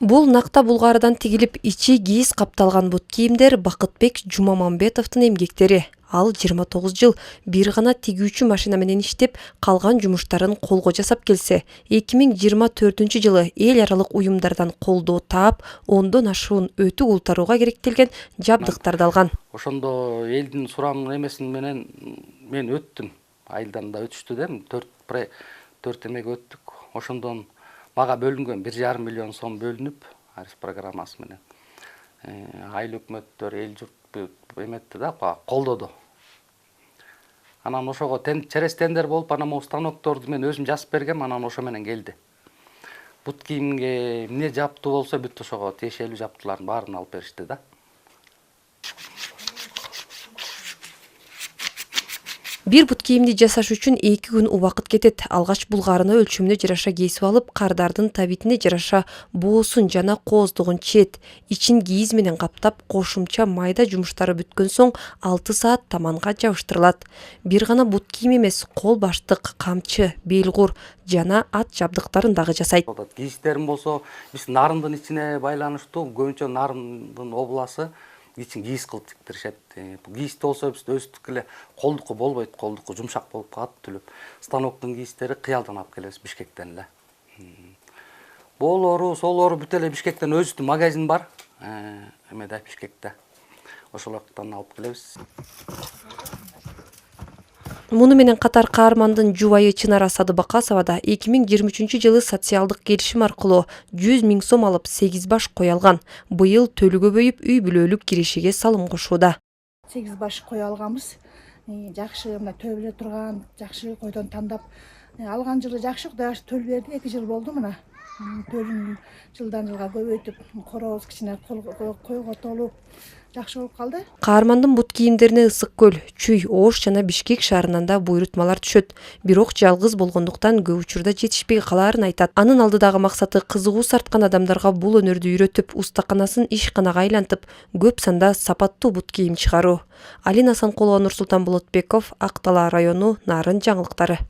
Бул накта Булгарыдан тигилип ичи кийиз капталган бут кийимдер Бакытбек Жумамамбетовдун эмгектери. Ал 29 жыл бир гана тигүүчү машина менен иштеп, калган жумуштарын колго жасап келсе, 2024-жылы эл аралык уюмдардан колдоо таап, 10дон ашуун өтүк ултарууга керектелген жабдыктарды алган. Ошондо элдин сурамын эмесин менен мен өттүм. Айылдан да өтүштү дем, 4 эмеге өттүк. Ошондон мага бөлүнгөн 1,5 миллион сом бөлүнүп, арис программасы менен. Айыл өкмөттөр, эл журт эметти да, колдоду. Анан ошого через тендер болуп, анан могу станокторду мен өзүм жазып бергем, анан ошо менен келди. Бут кийимге эмне жаптуу болсо бүт ошого тиешелүү жаптуулардын баарын алып беришти да. Бир бут кийимди жасаш үчүн 2 күн убакыт кетет. Алгач булгарына өлчөмүнө жараша кесип алып, кардардын табитине жараша боосун жана кооздугун чет, ичин кийиз менен каптап, кошумча майда жумуштары бүткөн соң 6 саат таманга жабыштырылат. Бир гана бут кийим эмес, кол баштык, камчы, белгур жана ат жабдыктарын дагы жасайт. Кийизтерим болсо, биз нарындын ичине байланыштуу, көбүнчө нарындын обласы ичин кийиз кылып тиктиришет. Кийизде болсо биз өздүк эле колдуку болбойт, колдуку жумшак болуп калат, түлүп. Станоктун кийиздери кыялдан алып келебиз, Бишкектен эле. Болору, солору бүт эле Бишкектен өзүбүздүн магазин бар. Эмеде Бишкекте. Ошолордон алып келебиз. Муну менен катар каармандын жубайы Чынара Садыбакасова да 2023-жылы социалдык келишим аркылуу 100 000 сом алып 8 баш кой алган. Быйыл төлү көбөйүп, үй бүлөлүк киришиге салым кошууда. 8 баш кой алганбыз. Жакшы, мына төлө турган, жакшы койдон тандап алган жылы жакшы, Кудай төл берди, 2 жыл болду мына. Төлүн жылдан жылга көбөйтүп, корообуз кичине койго толуп жакшы болуп калды. Каармандын бут кийимдерине Ысык көл, Чүй, Ош жана Бишкек шаарынан да буйрутмалар түшөт. Бирок жалгыз болгондуктан көп учурда жетишпей калаарын айтат. Анын алдыдагы максаты кызыгуу сарткан адамдарга бул өнөрдү үйрөтүп, устаканасын ишканага айлантып, көп санда сапаттуу бут кийим чыгаруу. Алина Санкулова, Нурсултан Болотбеков, Ак Талаа району, Нарын жаңылыктары.